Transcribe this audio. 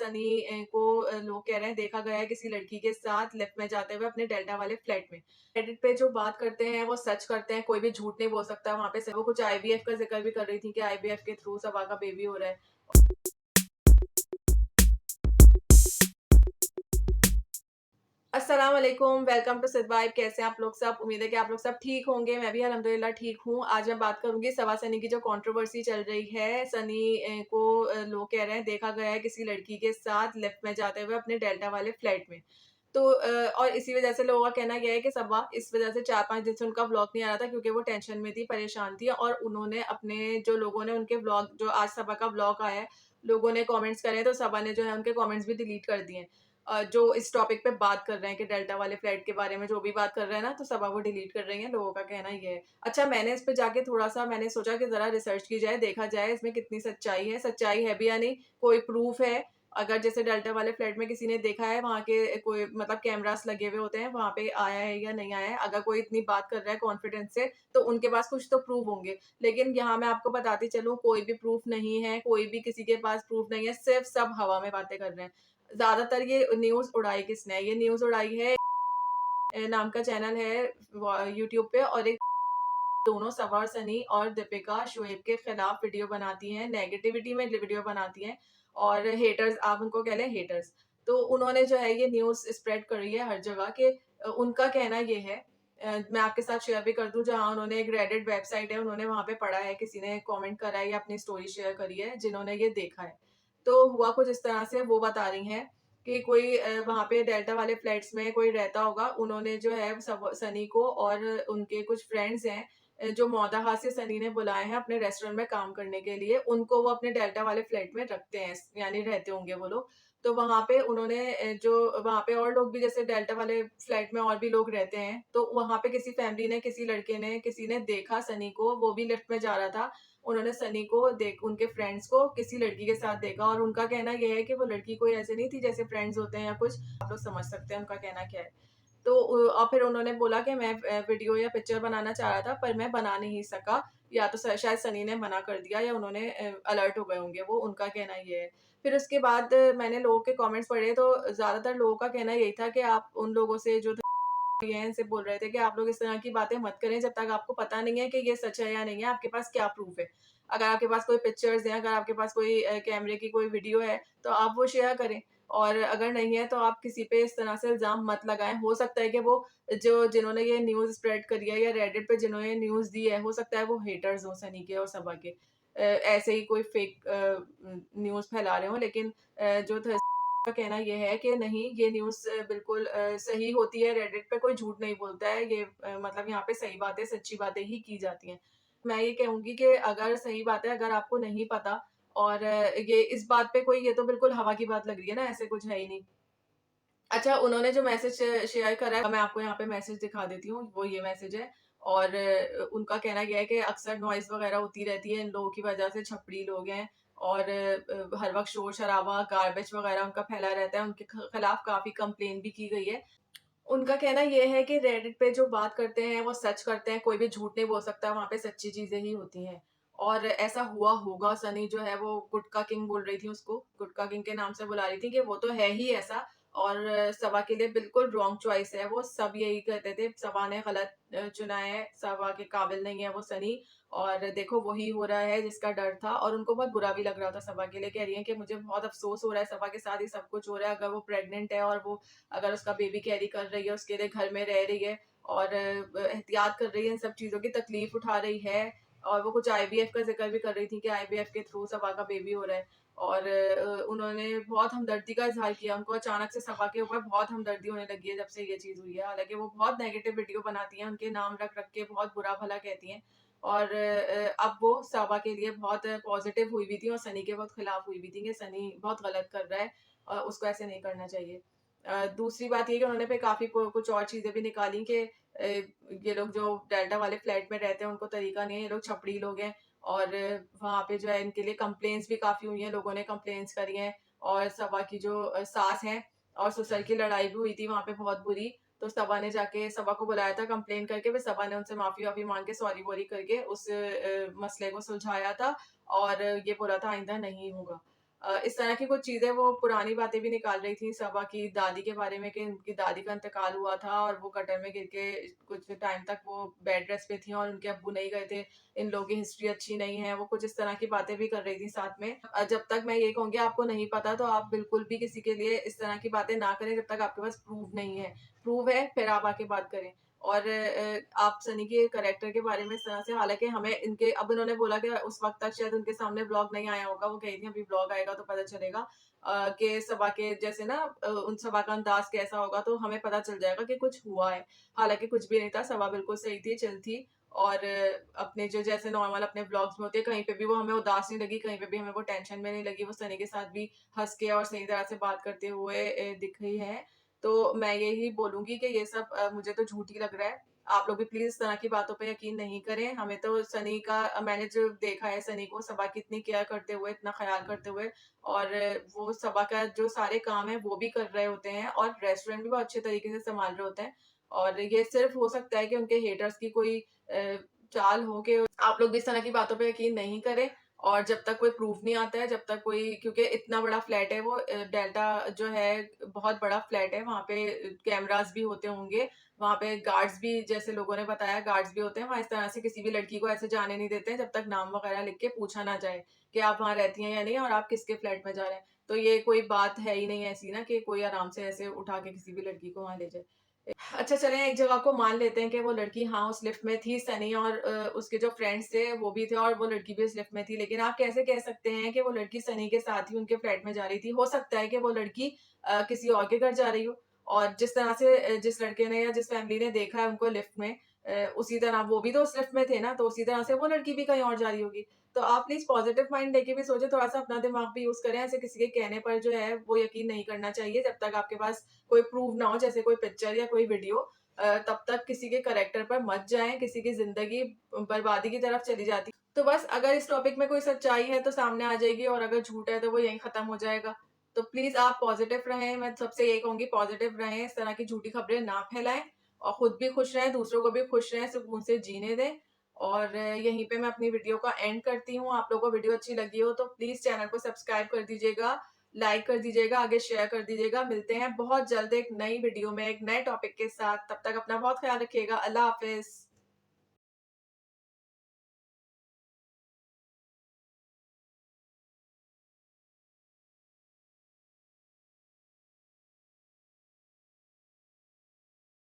सनी को लोग कह रहे हैं देखा गया है किसी लड़की के साथ लिफ्ट में जाते हुए अपने डेल्टा वाले फ्लैट में। रेडिट पे जो बात करते हैं वो सच करते हैं, कोई भी झूठ नहीं बोल सकता। वहाँ पे वो कुछ आईवीएफ का जिक्र भी कर रही थी कि आईवीएफ के थ्रू सबा का बेबी हो रहा है। अस्सलाम वालेकुम, वेलकम टू सिद्ध वाइब। कैसे हैं आप लोग सब? उम्मीद है कि आप लोग सब ठीक होंगे। मैं भी अल्हम्दुलिल्लाह ठीक हूँ। आज मैं बात करूँगी सबा सनी की जो कंट्रोवर्सी चल रही है। सनी को लोग कह रहे हैं देखा गया है किसी लड़की के साथ लिफ्ट में जाते हुए अपने डेल्टा वाले फ्लैट में। तो और इसी वजह से लोगों का कहना यह है कि सबा इस वजह से 4-5 दिन से उनका व्लॉग नहीं आ रहा था क्योंकि वो टेंशन में थी, परेशान थी और उन्होंने अपने जो लोगों ने उनके व्लॉग जो आज सबा का व्लॉग आया है, लोगों ने कमेंट्स करे हैं तो सबा ने जो है उनके कमेंट्स भी डिलीट कर दिए हैं। जो इस टॉपिक पे बात कर रहे हैं कि डेल्टा वाले फ्लैट के बारे में जो भी बात कर रहे हैं ना, तो सब वो डिलीट कर रही हैं, लोगों का कहना ये है। अच्छा, मैंने इस पे जाके थोड़ा-सा मैंने सोचा कि ज़रा रिसर्च की जाए, देखा जाए इसमें कितनी सच्चाई है भी या नहीं, कोई प्रूफ है। अगर जैसे डेल्टा वाले फ्लैट में किसी ने देखा है, वहाँ के कोई मतलब कैमरास लगे हुए होते हैं, वहाँ पे आया है या नहीं आया है, अगर कोई इतनी बात कर रहा है कॉन्फिडेंस से, तो उनके पास कुछ तो प्रूफ होंगे। लेकिन यहाँ मैं आपको बताती चलूँ, कोई भी प्रूफ नहीं है, कोई भी किसी के पास प्रूफ नहीं है, सिर्फ सब हवा में बातें कर रहे हैं। ज़्यादातर ये न्यूज़ उड़ाई किसने है? ये न्यूज़ उड़ाई है नाम का चैनल है यूट्यूब पे और एक दोनों सबा और सनी और दीपिका शोएब के खिलाफ वीडियो बनाती हैं, नेगेटिविटी में वीडियो बनाती हैं और हेटर्स आप उनको कह लें हेटर्स। तो उन्होंने जो है ये न्यूज़ स्प्रेड करी है हर जगह कि उनका कहना ये है मैं आपके साथ शेयर भी कर दूँ जहाँ उन्होंने एक रेडिट वेबसाइट है, उन्होंने वहाँ पे पढ़ा है, किसी ने कमेंट करा है या अपनी स्टोरी शेयर करी है, जिन्होंने ये देखा है। तो हुआ कुछ इस तरह से वो बता रही हैं कि कोई वहाँ पे डेल्टा वाले फ्लैट्स में कोई रहता होगा, उन्होंने जो है सब सनी को और उनके कुछ फ्रेंड्स हैं जो मौदाहा से सनी ने बुलाए हैं अपने रेस्टोरेंट में काम करने के लिए, उनको वो अपने डेल्टा वाले फ्लैट में रखते हैं, यानी रहते होंगे वो लोग। तो वहाँ पे उन्होंने जो वहाँ पे और लोग भी जैसे डेल्टा वाले फ्लैट में और भी लोग रहते हैं, तो वहाँ पे किसी फैमिली ने, किसी लड़के ने, किसी ने देखा सनी को, वो भी लिफ्ट में जा रहा था। उन्होंने सनी को देख उनके फ्रेंड्स को किसी लड़की के साथ देखा और उनका कहना ये है कि वो लड़की कोई ऐसे नहीं थी जैसे फ्रेंड्स होते हैं या कुछ, आप लोग समझ सकते हैं उनका कहना क्या है। तो और फिर उन्होंने बोला कि मैं वीडियो या पिक्चर बनाना चाह रहा था पर मैं बना नहीं सका, या तो शायद सनी ने मना कर दिया या उन्होंने अलर्ट हो गए होंगे वो, उनका कहना ये है। फिर उसके बाद मैंने लोगों के कमेंट्स पढ़े तो ज़्यादातर लोगों का कहना यही था कि आप उन लोगों से जो ये हैं इनसे बोल रहे थे कि आप लोग इस तरह की बातें मत करें जब तक आपको पता नहीं है कि ये सच है या नहीं है, आपके पास क्या प्रूफ है। अगर आपके पास कोई पिक्चर्स हैं, अगर आपके पास कोई कैमरे की कोई वीडियो है, तो आप वो शेयर करें और अगर नहीं है तो आप किसी पे इस तरह से इल्ज़ाम मत लगाएँ। हो सकता है कि वो जो जिन्होंने ये न्यूज़ स्प्रेड करी है या रेडिट पे जिन्होंने ये न्यूज़ दी है, हो सकता है वो हेटर्स हों सनी के और सबा के। ऐसे ही कोई फेक न्यूज़ फैला रहे हों लेकिन जो थ का कहना ये है कि नहीं, ये न्यूज़ बिल्कुल सही होती है, रेडिट पे कोई झूठ नहीं बोलता है, ये मतलब यहाँ पे सही बातें, सच्ची बातें ही की जाती हैं। मैं ये कहूँगी कि अगर सही बात है, अगर आपको नहीं पता और ये इस बात पे कोई ये तो बिल्कुल हवा की बात लग रही है ना, ऐसे कुछ है ही नहीं। अच्छा, उन्होंने जो मैसेज शेयर करा है, मैं आपको यहाँ पे मैसेज दिखा देती हूँ, वो ये मैसेज है और उनका कहना ये है कि अक्सर नॉइज़ वगैरह होती रहती है इन लोगों की वजह से, छपरी लोग हैं और हर वक़्त शोर-शराबा, गार्बेज वगैरह उनका फैला रहता है, उनके खिलाफ काफ़ी कंप्लेन भी की गई है। उनका कहना ये है कि रेडिट पे जो बात करते हैं, वो सच करते हैं, कोई भी झूठ नहीं बोल सकता, वहाँ पे सच्ची चीज़ें ही होती हैं। और ऐसा हुआ होगा, सनी जो है वो गुटखा किंग बोल रही थी उसको, गुटखा किंग के नाम से बुला रही थी कि वो तो है ही ऐसा और सबा के लिए बिल्कुल रॉन्ग चॉइस है वो, सब यही कहते थे, सबा ने गलत चुना है, सबा के काबिल नहीं है वो सनी और देखो वही हो रहा है जिसका डर था और उनको बहुत बुरा भी लग रहा था सबा के लिए, कह रही हैं कि मुझे बहुत अफ़सोस हो रहा है, सबा के साथ ही सब कुछ हो रहा है, अगर वो प्रेग्नेंट है और वो अगर उसका बेबी कैरी कर रही है, उसके लिए घर में रह रही है और एहतियात कर रही है, इन सब चीज़ों की तकलीफ़ उठा रही है और वो कुछ आईवीएफ का ज़िक्र भी कर रही थी कि आईवीएफ के थ्रू सबा का बेबी हो रहा है और उन्होंने बहुत हमदर्दी का इज़हार किया। उनको अचानक से सबा के ऊपर बहुत हमदर्दी होने लगी है जब से ये चीज़ हुई है। हालाँकि वो बहुत नेगेटिव वीडियो बनाती हैं, उनके नाम रख-रख के बहुत बुरा-भला कहती हैं और अब वो सबा के लिए बहुत पॉज़िटिव हुई भी थी और सनी के बहुत खिलाफ हुई भी थी कि सनी बहुत गलत कर रहा है उसको ऐसे नहीं करना चाहिए। दूसरी बात ये कि उन्होंने फिर काफ़ी कुछ और चीज़ें भी निकाली कि ये लोग जो डेल्टा वाले फ्लैट में रहते हैं उनको तरीका नहीं है, ये लोग छपरी लोग हैं और वहाँ पे जो है इनके लिए कंप्लेंट्स भी काफ़ी हुई हैं, लोगों ने कंप्लेंट्स करी हैं और सबा की जो सास हैं और ससुर की लड़ाई भी हुई थी वहाँ पे बहुत बुरी। तो सबा ने जाके सबा को बुलाया था कंप्लेन करके, फिर सबा ने उनसे माफ़ी-वाफ़ी माँग के सॉरी-वॉरी करके उस मसले को सुलझाया था और ये बोला था आइंदा नहीं होगा। इस तरह की कुछ चीज़ें वो पुरानी बातें भी निकाल रही थी सबा की दादी के बारे में कि उनकी दादी का इंतकाल हुआ था और वो गटर में गिर के कुछ टाइम तक वो बेड रेस्ट पे थी और उनके अब्बू नहीं गए थे। इन लोगों की हिस्ट्री अच्छी नहीं है, वो कुछ इस तरह की बातें भी कर रही थी साथ में। जब तक मैं ये कहूँगी आपको नहीं पता तो आप बिल्कुल भी किसी के लिए इस तरह की बातें ना करें जब तक आपके पास प्रूफ नहीं है। प्रूफ है फिर आप आके बात करें। और आप सनी के कैरेक्टर के बारे में इस तरह से हालाँकि हमें इनके अब उन्होंने बोला कि उस वक़्त तक शायद उनके सामने व्लॉग नहीं आया होगा, वो कही थी अभी व्लॉग आएगा तो पता चलेगा कि सबा के जैसे ना उन सबा का अंदाज़ कैसा होगा तो हमें पता चल जाएगा कि कुछ हुआ है। हालाँकि कुछ भी नहीं था, सबा बिल्कुल सही थी, चिल थी और अपने जो जैसे नॉर्मल अपने व्लॉग्स में होती है, कहीं पे भी वो हमें उदास नहीं लगी, कहीं पे भी हमें वो टेंशन में नहीं लगी, वो सनी के साथ भी हँस के और सही तरह से बात करते हुए दिख रही है। तो मैं यही बोलूँगी कि ये सब मुझे तो झूठ ही लग रहा है। आप लोग भी प्लीज़ इस तरह की बातों पे यकीन नहीं करें। हमें तो सनी का मैंने जो देखा है सनी को सबा की इतनी केयर करते हुए, इतना ख़्याल करते हुए और वो सबा का जो सारे काम हैं वो भी कर रहे होते हैं और रेस्टोरेंट भी बहुत अच्छे तरीके से सँभाल रहे होते हैं। और ये सिर्फ़ हो सकता है कि उनके हेटर्स की कोई चाल हो कि आप लोग भी इस तरह की बातों पे यकीन नहीं करें और जब तक कोई प्रूफ नहीं आता है, जब तक कोई क्योंकि इतना बड़ा फ्लैट है वो डेल्टा जो है बहुत बड़ा फ्लैट है, वहाँ पे कैमराज़ भी होते होंगे, वहाँ पे गार्ड्स भी जैसे लोगों ने बताया गार्ड्स भी होते हैं, वहाँ इस तरह से किसी भी लड़की को ऐसे जाने नहीं देते हैं जब तक नाम वगैरह लिख के पूछा ना जाए, कि आप वहाँ रहती हैं या नहीं और आप किसके फ्लैट में जा रहे हैं। तो ये कोई बात है ही नहीं ऐसी ना कि कोई आराम से ऐसे उठा के किसी भी लड़की को वहाँ ले जाए। अच्छा चलें एक जगह को मान लेते हैं कि वो लड़की हाँ, उस लिफ्ट में थी सनी और उसके जो फ्रेंड्स थे वो भी थे और वो लड़की भी उस लिफ्ट में थी। लेकिन आप कैसे कह सकते हैं कि वो लड़की सनी के साथ ही उनके फ्लैट में जा रही थी? हो सकता है कि वो लड़की किसी और के घर जा रही हो और जिस तरह से जिस लड़के ने या जिस फैमिली ने देखा है उनको लिफ्ट में उसी तरह वो भी तो उस लिफ्ट में थे ना, तो उसी तरह से वो लड़की भी कहीं और जा रही होगी। तो आप प्लीज़ पॉज़िटिव माइंड लेके भी सोचें, थोड़ा-सा अपना दिमाग भी यूज़ करें। ऐसे किसी के कहने पर जो है वो यकीन नहीं करना चाहिए जब तक आपके पास कोई प्रूफ ना हो जैसे कोई पिक्चर या कोई वीडियो तब तक किसी के करैक्टर पर मत जाएँ, किसी की ज़िंदगी बर्बादी की तरफ चली जाती। तो बस अगर इस टॉपिक में कोई सच्चाई है तो सामने आ जाएगी और अगर झूठ है तो वो यहीं ख़त्म हो जाएगा। तो प्लीज़ आप पॉज़िटिव रहें, मैं सबसे यही कहूँगी पॉज़िटिव रहें, इस तरह की झूठी खबरें ना फैलाएँ और खुद भी खुश रहें, दूसरों को भी खुश रहें, सुकून से जीने दें। और यहीं पे मैं अपनी वीडियो का एंड करती हूँ। आप लोगों को वीडियो अच्छी लगी हो तो प्लीज़ चैनल को सब्सक्राइब कर दीजिएगा, लाइक कर दीजिएगा, आगे शेयर कर दीजिएगा। मिलते हैं बहुत जल्द एक नई वीडियो में, एक नए टॉपिक के साथ। तब तक अपना बहुत ख़्याल रखिएगा। अल्लाह हाफ़िज़।